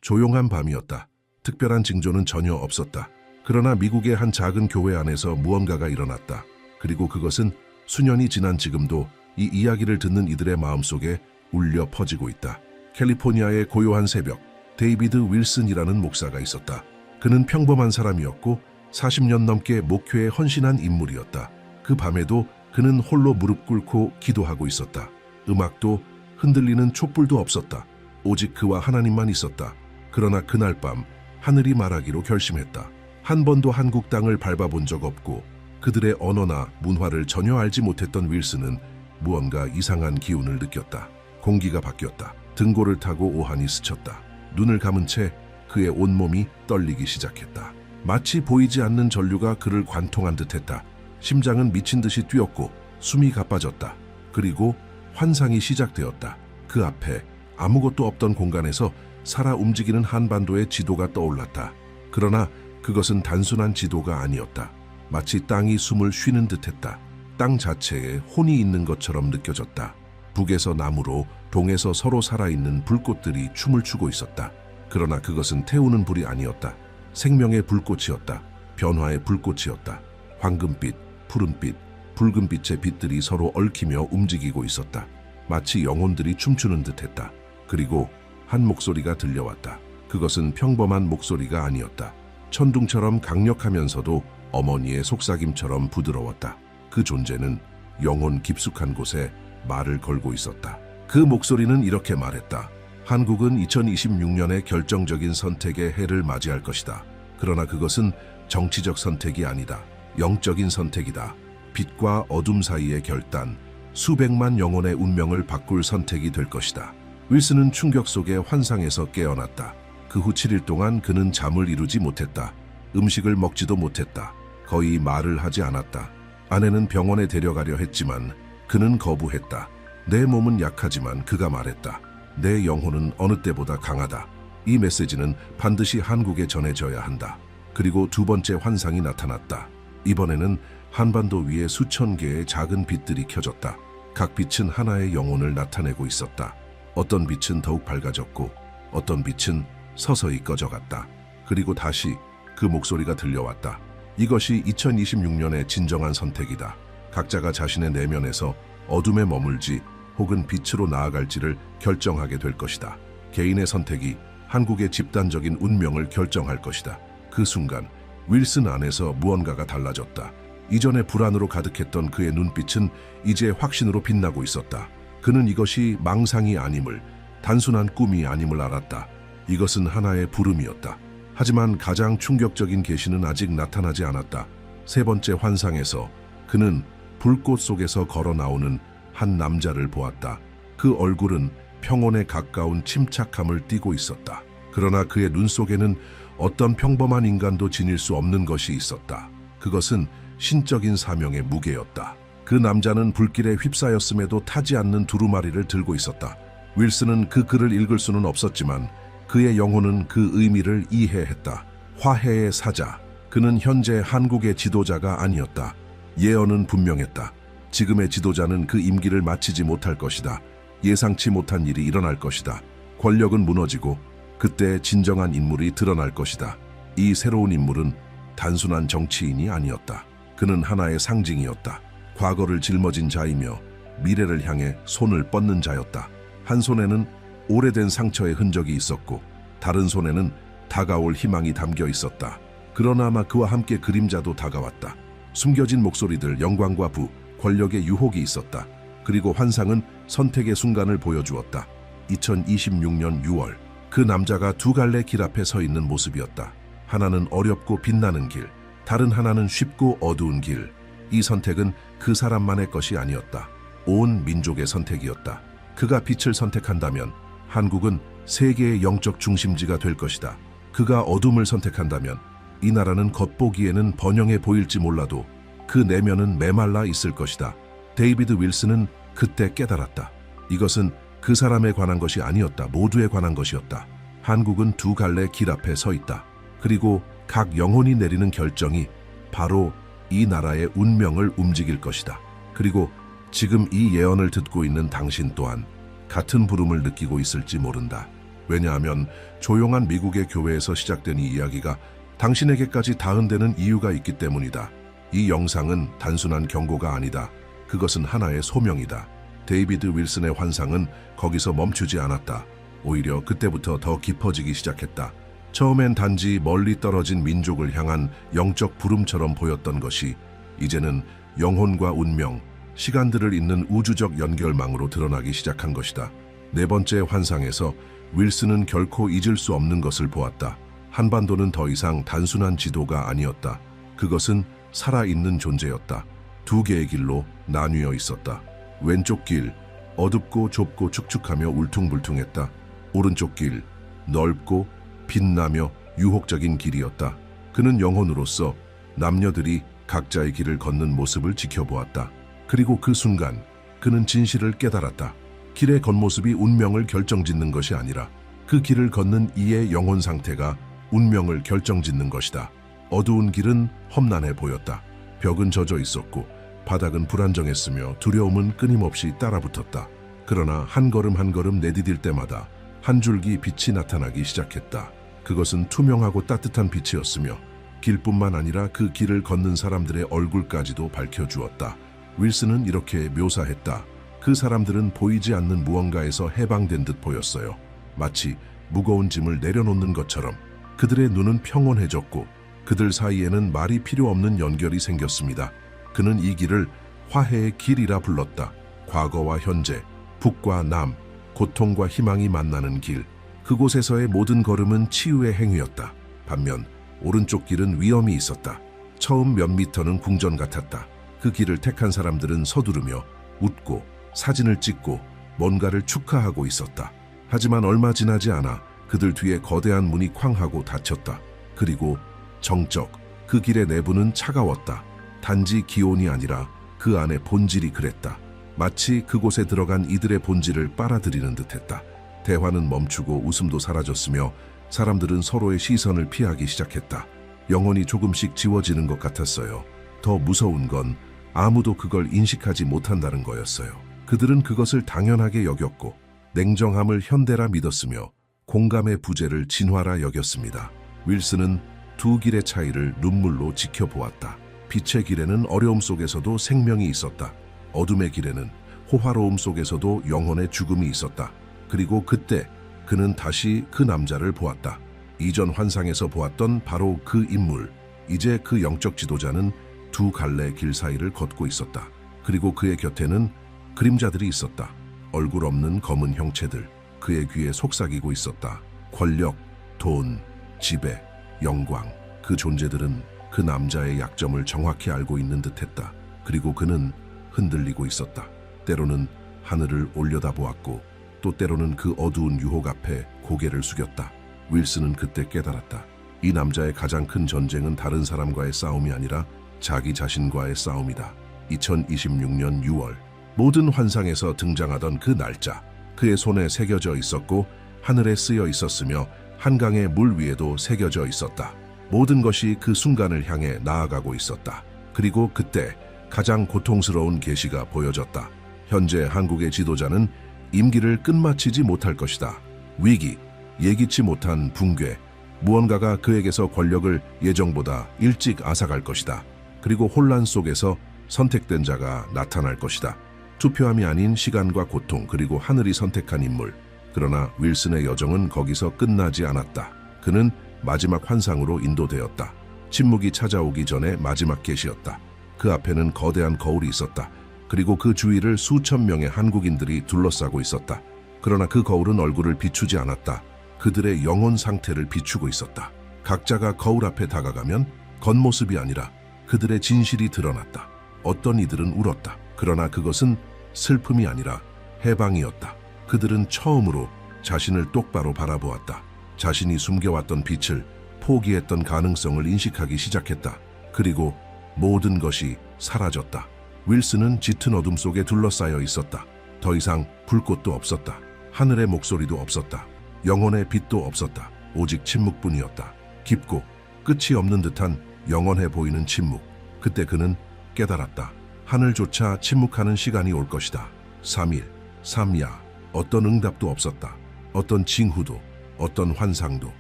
조용한 밤이었다. 특별한 징조는 전혀 없었다. 그러나 미국의 한 작은 교회 안에서 무언가가 일어났다. 그리고 그것은 수년이 지난 지금도 이 이야기를 듣는 이들의 마음속에 울려 퍼지고 있다. 캘리포니아의 고요한 새벽, 데이비드 윌슨이라는 목사가 있었다. 그는 평범한 사람이었고 40년 넘게 목회에 헌신한 인물이었다. 그 밤에도 그는 홀로 무릎 꿇고 기도하고 있었다. 음악도 흔들리는 촛불도 없었다. 오직 그와 하나님만 있었다. 그러나 그날 밤 하늘이 말하기로 결심했다. 한 번도 한국 땅을 밟아본 적 없고 그들의 언어나 문화를 전혀 알지 못했던 윌슨은 무언가 이상한 기운을 느꼈다. 공기가 바뀌었다. 등골을 타고 오한이 스쳤다. 눈을 감은 채 그의 온몸이 떨리기 시작했다. 마치 보이지 않는 전류가 그를 관통한 듯했다. 심장은 미친 듯이 뛰었고 숨이 가빠졌다. 그리고 환상이 시작되었다. 그 앞에 아무것도 없던 공간에서 살아 움직이는 한반도의 지도가 떠올랐다. 그러나 그것은 단순한 지도가 아니었다. 마치 땅이 숨을 쉬는 듯했다. 땅 자체에 혼이 있는 것처럼 느껴졌다. 북에서 남으로, 동에서 서로 살아있는 불꽃들이 춤을 추고 있었다. 그러나 그것은 태우는 불이 아니었다. 생명의 불꽃이었다. 변화의 불꽃이었다. 황금빛, 푸른빛, 붉은빛의 빛들이 서로 얽히며 움직이고 있었다. 마치 영혼들이 춤추는 듯했다. 그리고 한 목소리가 들려왔다. 그것은 평범한 목소리가 아니었다. 천둥처럼 강력하면서도 어머니의 속삭임처럼 부드러웠다. 그 존재는 영혼 깊숙한 곳에 말을 걸고 있었다. 그 목소리는 이렇게 말했다. 한국은 2026년의 결정적인 선택의 해를 맞이할 것이다. 그러나 그것은 정치적 선택이 아니다. 영적인 선택이다. 빛과 어둠 사이의 결단, 수백만 영혼의 운명을 바꿀 선택이 될 것이다. 윌슨은 충격 속의 환상에서 깨어났다. 그 후 7일 동안 그는 잠을 이루지 못했다. 음식을 먹지도 못했다. 거의 말을 하지 않았다. 아내는 병원에 데려가려 했지만 그는 거부했다. 내 몸은 약하지만 그가 말했다. 내 영혼은 어느 때보다 강하다. 이 메시지는 반드시 한국에 전해져야 한다. 그리고 두 번째 환상이 나타났다. 이번에는 한반도 위에 수천 개의 작은 빛들이 켜졌다. 각 빛은 하나의 영혼을 나타내고 있었다. 어떤 빛은 더욱 밝아졌고 어떤 빛은 서서히 꺼져갔다. 그리고 다시 그 목소리가 들려왔다. 이것이 2026년의 진정한 선택이다. 각자가 자신의 내면에서 어둠에 머물지 혹은 빛으로 나아갈지를 결정하게 될 것이다. 개인의 선택이 한국의 집단적인 운명을 결정할 것이다. 그 순간 윌슨 안에서 무언가가 달라졌다. 이전에 불안으로 가득했던 그의 눈빛은 이제 확신으로 빛나고 있었다. 그는 이것이 망상이 아님을, 단순한 꿈이 아님을 알았다. 이것은 하나의 부름이었다. 하지만 가장 충격적인 계시는 아직 나타나지 않았다. 세 번째 환상에서 그는 불꽃 속에서 걸어 나오는 한 남자를 보았다. 그 얼굴은 평온에 가까운 침착함을 띠고 있었다. 그러나 그의 눈 속에는 어떤 평범한 인간도 지닐 수 없는 것이 있었다. 그것은 신적인 사명의 무게였다. 그 남자는 불길에 휩싸였음에도 타지 않는 두루마리를 들고 있었다. 윌슨은 그 글을 읽을 수는 없었지만 그의 영혼은 그 의미를 이해했다. 화해의 사자. 그는 현재 한국의 지도자가 아니었다. 예언은 분명했다. 지금의 지도자는 그 임기를 마치지 못할 것이다. 예상치 못한 일이 일어날 것이다. 권력은 무너지고 그때 진정한 인물이 드러날 것이다. 이 새로운 인물은 단순한 정치인이 아니었다. 그는 하나의 상징이었다. 과거를 짊어진 자이며 미래를 향해 손을 뻗는 자였다. 한 손에는 오래된 상처의 흔적이 있었고 다른 손에는 다가올 희망이 담겨 있었다. 그러나 아마 그와 함께 그림자도 다가왔다. 숨겨진 목소리들, 영광과 부, 권력의 유혹이 있었다. 그리고 환상은 선택의 순간을 보여주었다. 2026년 6월 그 남자가 두 갈래 길 앞에 서 있는 모습이었다. 하나는 어렵고 빛나는 길, 다른 하나는 쉽고 어두운 길. 이 선택은 그 사람만의 것이 아니었다. 온 민족의 선택이었다. 그가 빛을 선택한다면 한국은 세계의 영적 중심지가 될 것이다. 그가 어둠을 선택한다면 이 나라는 겉보기에는 번영해 보일지 몰라도 그 내면은 메말라 있을 것이다. 데이비드 윌슨은 그때 깨달았다. 이것은 그 사람에 관한 것이 아니었다. 모두에 관한 것이었다. 한국은 두 갈래 길 앞에 서 있다. 그리고 각 영혼이 내리는 결정이 바로 이 나라의 운명을 움직일 것이다. 그리고 지금 이 예언을 듣고 있는 당신 또한 같은 부름을 느끼고 있을지 모른다. 왜냐하면 조용한 미국의 교회에서 시작된 이 이야기가 당신에게까지 닿은데는 이유가 있기 때문이다. 이 영상은 단순한 경고가 아니다. 그것은 하나의 소명이다. 데이비드 윌슨의 환상은 거기서 멈추지 않았다. 오히려 그때부터 더 깊어지기 시작했다. 처음엔 단지 멀리 떨어진 민족을 향한 영적 부름처럼 보였던 것이 이제는 영혼과 운명, 시간들을 잇는 우주적 연결망으로 드러나기 시작한 것이다. 네 번째 환상에서 윌슨은 결코 잊을 수 없는 것을 보았다. 한반도는 더 이상 단순한 지도가 아니었다. 그것은 살아있는 존재였다. 두 개의 길로 나뉘어 있었다. 왼쪽 길, 어둡고 좁고 축축하며 울퉁불퉁했다. 오른쪽 길, 넓고 빛나며 유혹적인 길이었다. 그는 영혼으로서 남녀들이 각자의 길을 걷는 모습을 지켜보았다. 그리고 그 순간 그는 진실을 깨달았다. 길의 겉모습이 운명을 결정짓는 것이 아니라 그 길을 걷는 이의 영혼 상태가 운명을 결정짓는 것이다. 어두운 길은 험난해 보였다. 벽은 젖어 있었고 바닥은 불안정했으며 두려움은 끊임없이 따라붙었다. 그러나 한 걸음 한 걸음 내디딜 때마다 한 줄기 빛이 나타나기 시작했다. 그것은 투명하고 따뜻한 빛이었으며 길뿐만 아니라 그 길을 걷는 사람들의 얼굴까지도 밝혀주었다. 윌슨은 이렇게 묘사했다. 그 사람들은 보이지 않는 무언가에서 해방된 듯 보였어요. 마치 무거운 짐을 내려놓는 것처럼. 그들의 눈은 평온해졌고 그들 사이에는 말이 필요 없는 연결이 생겼습니다. 그는 이 길을 화해의 길이라 불렀다. 과거와 현재, 북과 남, 고통과 희망이 만나는 길. 그곳에서의 모든 걸음은 치유의 행위였다. 반면 오른쪽 길은 위험이 있었다. 처음 몇 미터는 궁전 같았다. 그 길을 택한 사람들은 서두르며 웃고 사진을 찍고 뭔가를 축하하고 있었다. 하지만 얼마 지나지 않아 그들 뒤에 거대한 문이 쾅 하고 닫혔다. 그리고 정적, 그 길의 내부는 차가웠다. 단지 기온이 아니라 그 안의 본질이 그랬다. 마치 그곳에 들어간 이들의 본질을 빨아들이는 듯했다. 대화는 멈추고 웃음도 사라졌으며 사람들은 서로의 시선을 피하기 시작했다. 영혼이 조금씩 지워지는 것 같았어요. 더 무서운 건 아무도 그걸 인식하지 못한다는 거였어요. 그들은 그것을 당연하게 여겼고 냉정함을 현대라 믿었으며 공감의 부재를 진화라 여겼습니다. 윌슨은 두 길의 차이를 눈물로 지켜보았다. 빛의 길에는 어려움 속에서도 생명이 있었다. 어둠의 길에는 호화로움 속에서도 영혼의 죽음이 있었다. 그리고 그때 그는 다시 그 남자를 보았다. 이전 환상에서 보았던 바로 그 인물. 이제 그 영적 지도자는 두 갈래 길 사이를 걷고 있었다. 그리고 그의 곁에는 그림자들이 있었다. 얼굴 없는 검은 형체들. 그의 귀에 속삭이고 있었다. 권력, 돈, 지배, 영광. 그 존재들은 그 남자의 약점을 정확히 알고 있는 듯했다. 그리고 그는 흔들리고 있었다. 때로는 하늘을 올려다보았고 또 때로는 그 어두운 유혹 앞에 고개를 숙였다. 윌슨은 그때 깨달았다. 이 남자의 가장 큰 전쟁은 다른 사람과의 싸움이 아니라 자기 자신과의 싸움이다. 2026년 6월 모든 환상에서 등장하던 그 날짜. 그의 손에 새겨져 있었고 하늘에 쓰여 있었으며 한강의 물 위에도 새겨져 있었다. 모든 것이 그 순간을 향해 나아가고 있었다. 그리고 그때 가장 고통스러운 계시가 보여졌다. 현재 한국의 지도자는 임기를 끝마치지 못할 것이다. 위기, 예기치 못한 붕괴, 무언가가 그에게서 권력을 예정보다 일찍 앗아갈 것이다. 그리고 혼란 속에서 선택된 자가 나타날 것이다. 투표함이 아닌 시간과 고통 그리고 하늘이 선택한 인물. 그러나 윌슨의 여정은 거기서 끝나지 않았다. 그는 마지막 환상으로 인도되었다. 침묵이 찾아오기 전에 마지막 계시였다. 그 앞에는 거대한 거울이 있었다. 그리고 그 주위를 수천 명의 한국인들이 둘러싸고 있었다. 그러나 그 거울은 얼굴을 비추지 않았다. 그들의 영혼 상태를 비추고 있었다. 각자가 거울 앞에 다가가면 겉모습이 아니라 그들의 진실이 드러났다. 어떤 이들은 울었다. 그러나 그것은 슬픔이 아니라 해방이었다. 그들은 처음으로 자신을 똑바로 바라보았다. 자신이 숨겨왔던 빛을, 포기했던 가능성을 인식하기 시작했다. 그리고 모든 것이 사라졌다. 윌슨은 짙은 어둠 속에 둘러싸여 있었다. 더 이상 불꽃도 없었다. 하늘의 목소리도 없었다. 영혼의 빛도 없었다. 오직 침묵뿐이었다. 깊고 끝이 없는 듯한 영원해 보이는 침묵. 그때 그는 깨달았다. 하늘조차 침묵하는 시간이 올 것이다. 3일, 3야. 어떤 응답도 없었다. 어떤 징후도, 어떤 환상도,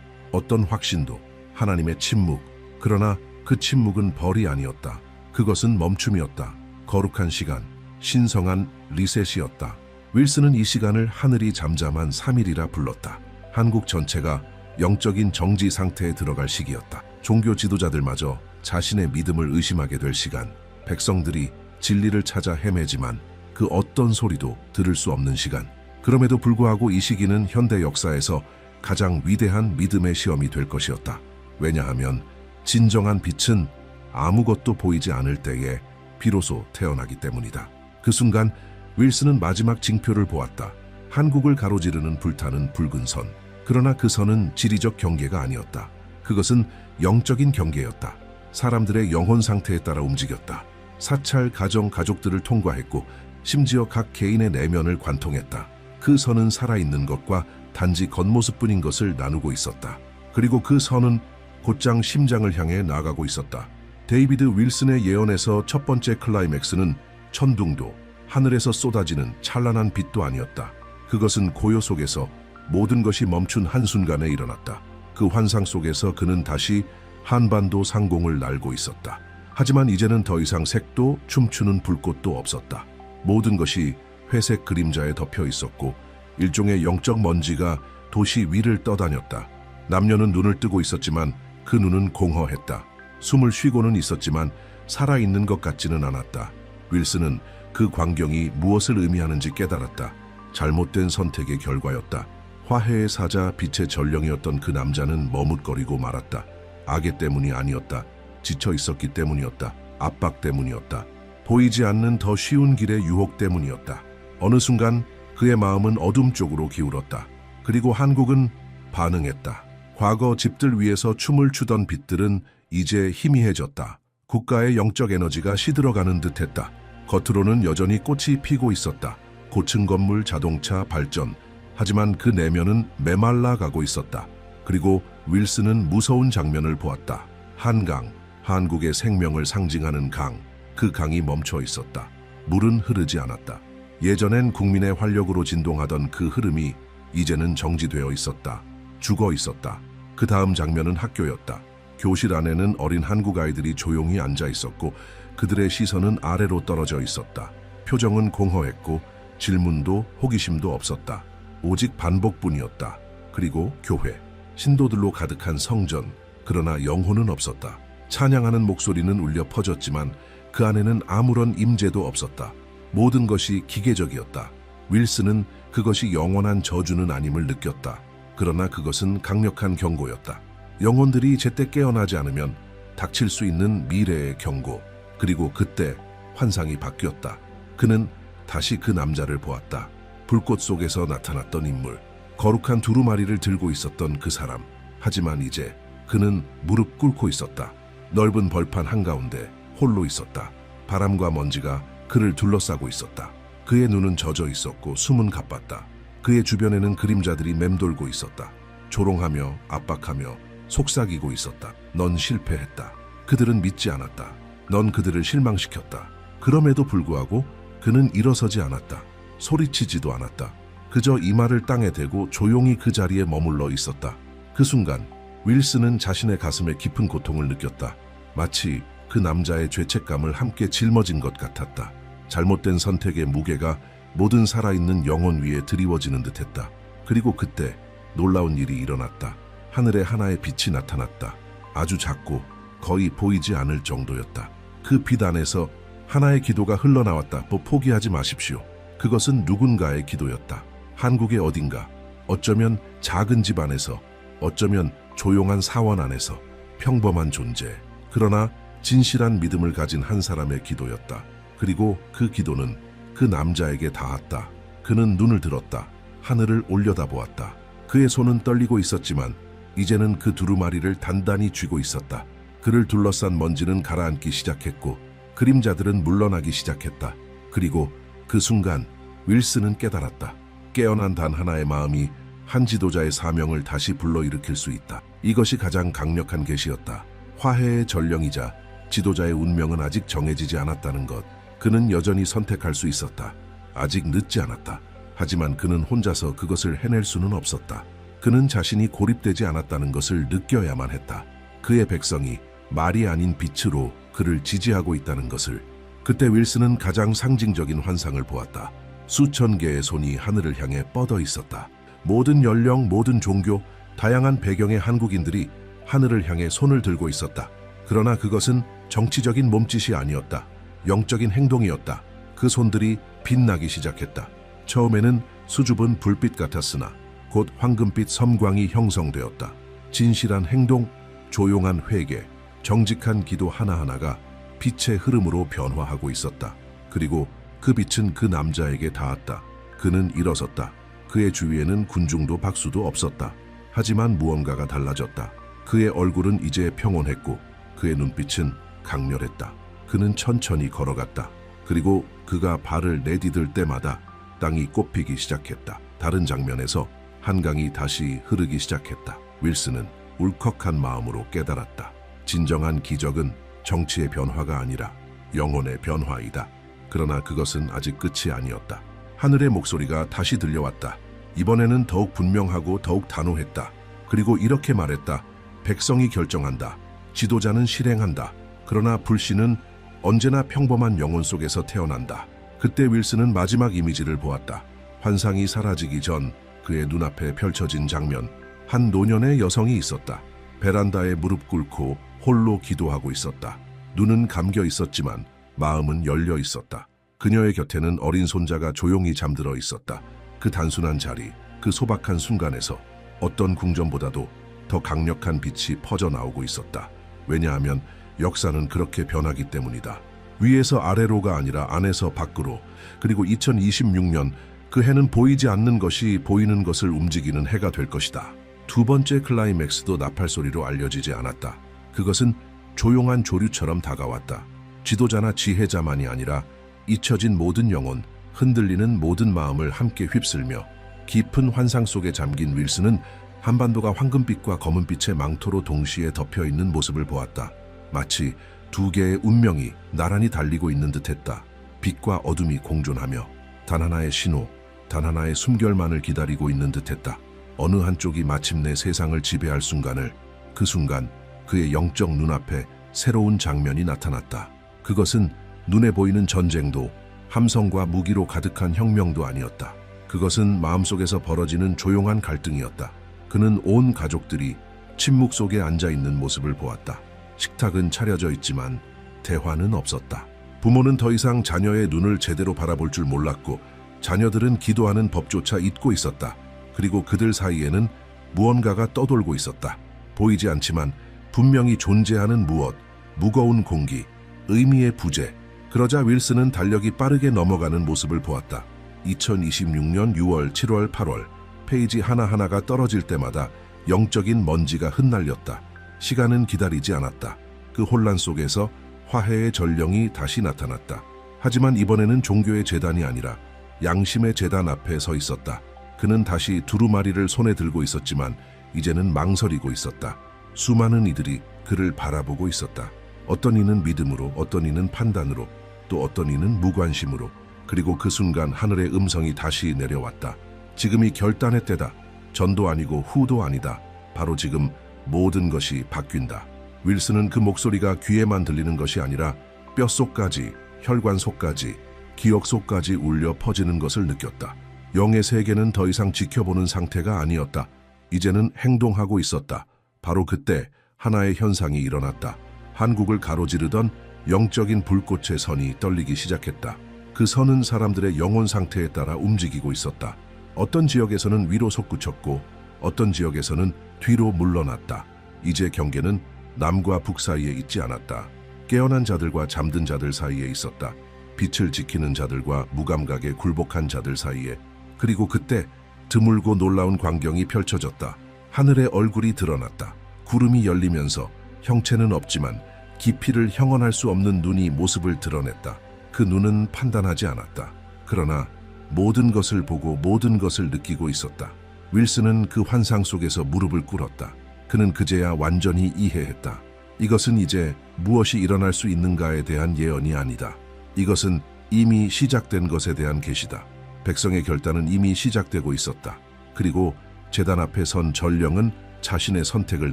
어떤 확신도, 하나님의 침묵. 그러나 그 침묵은 벌이 아니었다. 그것은 멈춤이었다. 거룩한 시간, 신성한 리셋이었다. 윌슨은 이 시간을 하늘이 잠잠한 3일이라 불렀다. 한국 전체가 영적인 정지 상태에 들어갈 시기였다. 종교 지도자들마저 자신의 믿음을 의심하게 될 시간. 백성들이 진리를 찾아 헤매지만 그 어떤 소리도 들을 수 없는 시간. 그럼에도 불구하고 이 시기는 현대 역사에서 가장 위대한 믿음의 시험이 될 것이었다. 왜냐하면 진정한 빛은 아무것도 보이지 않을 때에 비로소 태어나기 때문이다. 그 순간 윌슨은 마지막 징표를 보았다. 한국을 가로지르는 불타는 붉은 선. 그러나 그 선은 지리적 경계가 아니었다. 그것은 영적인 경계였다. 사람들의 영혼 상태에 따라 움직였다. 사찰, 가정, 가족들을 통과했고 심지어 각 개인의 내면을 관통했다. 그 선은 살아있는 것과 단지 겉모습뿐인 것을 나누고 있었다. 그리고 그 선은 곧장 심장을 향해 나아가고 있었다. 데이비드 윌슨의 예언에서 첫 번째 클라이맥스는 천둥도, 하늘에서 쏟아지는 찬란한 빛도 아니었다. 그것은 고요 속에서 모든 것이 멈춘 한순간에 일어났다. 그 환상 속에서 그는 다시 한반도 상공을 날고 있었다. 하지만 이제는 더 이상 색도 춤추는 불꽃도 없었다. 모든 것이 회색 그림자에 덮여 있었고 일종의 영적 먼지가 도시 위를 떠다녔다. 남녀는 눈을 뜨고 있었지만 그 눈은 공허했다. 숨을 쉬고는 있었지만 살아있는 것 같지는 않았다. 윌슨은 그 광경이 무엇을 의미하는지 깨달았다. 잘못된 선택의 결과였다. 화해의 사자, 빛의 전령이었던 그 남자는 머뭇거리고 말았다. 악의 때문이 아니었다. 지쳐 있었기 때문이었다. 압박 때문이었다. 보이지 않는 더 쉬운 길의 유혹 때문이었다. 어느 순간 그의 마음은 어둠 쪽으로 기울었다. 그리고 한국은 반응했다. 과거 집들 위에서 춤을 추던 빛들은 이제 희미해졌다. 국가의 영적 에너지가 시들어가는 듯했다. 겉으로는 여전히 꽃이 피고 있었다. 고층 건물, 자동차, 발전. 하지만 그 내면은 메말라 가고 있었다. 그리고 윌슨은 무서운 장면을 보았다. 한강, 한국의 생명을 상징하는 강. 그 강이 멈춰 있었다. 물은 흐르지 않았다. 예전엔 국민의 활력으로 진동하던 그 흐름이 이제는 정지되어 있었다. 죽어 있었다. 그 다음 장면은 학교였다. 교실 안에는 어린 한국 아이들이 조용히 앉아 있었고 그들의 시선은 아래로 떨어져 있었다. 표정은 공허했고 질문도 호기심도 없었다. 오직 반복뿐이었다. 그리고 교회, 신도들로 가득한 성전, 그러나 영혼은 없었다. 찬양하는 목소리는 울려 퍼졌지만 그 안에는 아무런 임재도 없었다. 모든 것이 기계적이었다. 윌슨은 그것이 영원한 저주는 아님을 느꼈다. 그러나 그것은 강력한 경고였다. 영혼들이 제때 깨어나지 않으면 닥칠 수 있는 미래의 경고. 그리고 그때 환상이 바뀌었다. 그는 다시 그 남자를 보았다. 불꽃 속에서 나타났던 인물. 거룩한 두루마리를 들고 있었던 그 사람. 하지만 이제 그는 무릎 꿇고 있었다. 넓은 벌판 한가운데 홀로 있었다. 바람과 먼지가 그를 둘러싸고 있었다. 그의 눈은 젖어 있었고 숨은 가빴다. 그의 주변에는 그림자들이 맴돌고 있었다. 조롱하며 압박하며 속삭이고 있었다. 넌 실패했다. 그들은 믿지 않았다. 넌 그들을 실망시켰다. 그럼에도 불구하고 그는 일어서지 않았다. 소리치지도 않았다. 그저 이마를 땅에 대고 조용히 그 자리에 머물러 있었다. 그 순간 윌슨은 자신의 가슴에 깊은 고통을 느꼈다. 마치 그 남자의 죄책감을 함께 짊어진 것 같았다. 잘못된 선택의 무게가 모든 살아있는 영혼 위에 드리워지는 듯했다. 그리고 그때 놀라운 일이 일어났다. 하늘에 하나의 빛이 나타났다. 아주 작고 거의 보이지 않을 정도였다. 그 빛 안에서 하나의 기도가 흘러나왔다. 포기하지 마십시오. 그것은 누군가의 기도였다. 한국의 어딘가, 어쩌면 작은 집 안에서, 어쩌면 조용한 사원 안에서, 평범한 존재. 그러나 진실한 믿음을 가진 한 사람의 기도였다. 그리고 그 기도는 그 남자에게 닿았다. 그는 눈을 들었다. 하늘을 올려다보았다. 그의 손은 떨리고 있었지만 이제는 그 두루마리를 단단히 쥐고 있었다. 그를 둘러싼 먼지는 가라앉기 시작했고 그림자들은 물러나기 시작했다. 그리고 그 순간 윌슨은 깨달았다. 깨어난 단 하나의 마음이 한 지도자의 사명을 다시 불러일으킬 수 있다. 이것이 가장 강력한 계시였다. 화해의 전령이자 지도자의 운명은 아직 정해지지 않았다는 것. 그는 여전히 선택할 수 있었다. 아직 늦지 않았다. 하지만 그는 혼자서 그것을 해낼 수는 없었다. 그는 자신이 고립되지 않았다는 것을 느껴야만 했다. 그의 백성이 말이 아닌 빛으로 그를 지지하고 있다는 것을. 그때 윌슨은 가장 상징적인 환상을 보았다. 수천 개의 손이 하늘을 향해 뻗어 있었다. 모든 연령, 모든 종교, 다양한 배경의 한국인들이 하늘을 향해 손을 들고 있었다. 그러나 그것은 정치적인 몸짓이 아니었다. 영적인 행동이었다. 그 손들이 빛나기 시작했다. 처음에는 수줍은 불빛 같았으나 곧 황금빛 섬광이 형성되었다. 진실한 행동, 조용한 회개, 정직한 기도 하나하나가 빛의 흐름으로 변화하고 있었다. 그리고 그 빛은 그 남자에게 닿았다. 그는 일어섰다. 그의 주위에는 군중도 박수도 없었다. 하지만 무언가가 달라졌다. 그의 얼굴은 이제 평온했고 그의 눈빛은 강렬했다. 그는 천천히 걸어갔다. 그리고 그가 발을 내디딜 때마다 땅이 꽃피기 시작했다. 다른 장면에서 한강이 다시 흐르기 시작했다. 윌슨은 울컥한 마음으로 깨달았다. 진정한 기적은 정치의 변화가 아니라 영혼의 변화이다. 그러나 그것은 아직 끝이 아니었다. 하늘의 목소리가 다시 들려왔다. 이번에는 더욱 분명하고 더욱 단호했다. 그리고 이렇게 말했다. 백성이 결정한다. 지도자는 실행한다. 그러나 불신은 언제나 평범한 영혼 속에서 태어난다. 그때 윌슨은 마지막 이미지를 보았다. 환상이 사라지기 전 그의 눈앞에 펼쳐진 장면. 한 노년의 여성이 있었다. 베란다에 무릎 꿇고 홀로 기도하고 있었다. 눈은 감겨 있었지만 마음은 열려 있었다. 그녀의 곁에는 어린 손자가 조용히 잠들어 있었다. 그 단순한 자리, 그 소박한 순간에서 어떤 궁전보다도 더 강력한 빛이 퍼져나오고 있었다. 왜냐하면 역사는 그렇게 변하기 때문이다. 위에서 아래로가 아니라 안에서 밖으로. 그리고 2026년 그 해는 보이지 않는 것이 보이는 것을 움직이는 해가 될 것이다. 두 번째 클라이맥스도 나팔소리로 알려지지 않았다. 그것은 조용한 조류처럼 다가왔다. 지도자나 지혜자만이 아니라 잊혀진 모든 영혼, 흔들리는 모든 마음을 함께 휩쓸며 깊은 환상 속에 잠긴 윌슨은 한반도가 황금빛과 검은빛의 망토로 동시에 덮여있는 모습을 보았다. 마치 두 개의 운명이 나란히 달리고 있는 듯했다. 빛과 어둠이 공존하며 단 하나의 신호, 단 하나의 숨결만을 기다리고 있는 듯했다. 어느 한쪽이 마침내 세상을 지배할 순간을, 그 순간 그의 영적 눈앞에 새로운 장면이 나타났다. 그것은 눈에 보이는 전쟁도 함성과 무기로 가득한 혁명도 아니었다. 그것은 마음속에서 벌어지는 조용한 갈등이었다. 그는 온 가족들이 침묵 속에 앉아있는 모습을 보았다. 식탁은 차려져 있지만 대화는 없었다. 부모는 더 이상 자녀의 눈을 제대로 바라볼 줄 몰랐고 자녀들은 기도하는 법조차 잊고 있었다. 그리고 그들 사이에는 무언가가 떠돌고 있었다. 보이지 않지만 분명히 존재하는 무엇, 무거운 공기, 의미의 부재. 그러자 윌슨은 달력이 빠르게 넘어가는 모습을 보았다. 2026년 6월, 7월, 8월. 페이지 하나하나가 떨어질 때마다 영적인 먼지가 흩날렸다. 시간은 기다리지 않았다. 그 혼란 속에서 화해의 전령이 다시 나타났다. 하지만 이번에는 종교의 제단이 아니라 양심의 제단 앞에 서 있었다. 그는 다시 두루마리를 손에 들고 있었지만 이제는 망설이고 있었다. 수많은 이들이 그를 바라보고 있었다. 어떤 이는 믿음으로, 어떤 이는 판단으로, 또 어떤 이는 무관심으로. 그리고 그 순간 하늘의 음성이 다시 내려왔다. 지금이 결단의 때다. 전도 아니고 후도 아니다. 바로 지금 모든 것이 바뀐다. 윌슨은 그 목소리가 귀에만 들리는 것이 아니라 뼛속까지, 혈관 속까지, 기억 속까지 울려 퍼지는 것을 느꼈다. 영의 세계는 더 이상 지켜보는 상태가 아니었다. 이제는 행동하고 있었다. 바로 그때 하나의 현상이 일어났다. 한국을 가로지르던 영적인 불꽃의 선이 떨리기 시작했다. 그 선은 사람들의 영혼 상태에 따라 움직이고 있었다. 어떤 지역에서는 위로 솟구쳤고 어떤 지역에서는 뒤로 물러났다. 이제 경계는 남과 북 사이에 있지 않았다. 깨어난 자들과 잠든 자들 사이에 있었다. 빛을 지키는 자들과 무감각에 굴복한 자들 사이에. 그리고 그때 드물고 놀라운 광경이 펼쳐졌다. 하늘의 얼굴이 드러났다. 구름이 열리면서 형체는 없지만 깊이를 형언할 수 없는 눈이 모습을 드러냈다. 그 눈은 판단하지 않았다. 그러나 모든 것을 보고 모든 것을 느끼고 있었다. 윌슨은 그 환상 속에서 무릎을 꿇었다. 그는 그제야 완전히 이해했다. 이것은 이제 무엇이 일어날 수 있는가에 대한 예언이 아니다. 이것은 이미 시작된 것에 대한 계시다. 백성의 결단은 이미 시작되고 있었다. 그리고 제단 앞에 선 전령은 자신의 선택을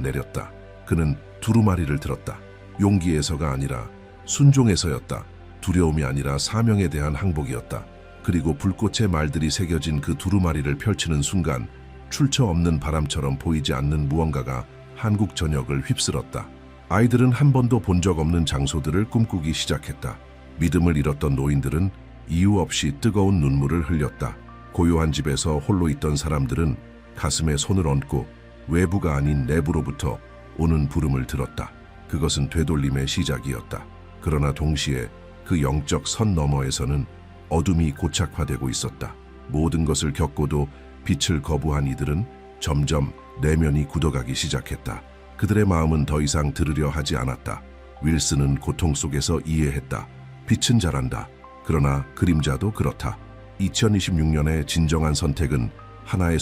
내렸다. 그는 두루마리를 들었다. 용기에서가 아니라 순종에서였다. 두려움이 아니라 사명에 대한 항복이었다. 그리고 불꽃의 말들이 새겨진 그 두루마리를 펼치는 순간 출처 없는 바람처럼 보이지 않는 무언가가 한국 전역을 휩쓸었다. 아이들은 한 번도 본 적 없는 장소들을 꿈꾸기 시작했다. 믿음을 잃었던 노인들은 이유 없이 뜨거운 눈물을 흘렸다. 고요한 집에서 홀로 있던 사람들은 가슴에 손을 얹고 외부가 아닌 내부로부터 오는 부름을 들었다. 그것은 되돌림의 시작이었다. 그러나 동시에 그 영적 선 너머에서는 어둠이 고착화되고 있었다. 모든 것을 겪고도 빛을 거부한 이들은 점점 내면이 굳어가기 시작했다. 그들의 마음은 더 이상 들으려 하지 않았다. 윌슨은 고통 속에서 이해했다. 빛은 자란다. 그러나 그림자도 그렇다. 2026년의 진정한 선택은 하나의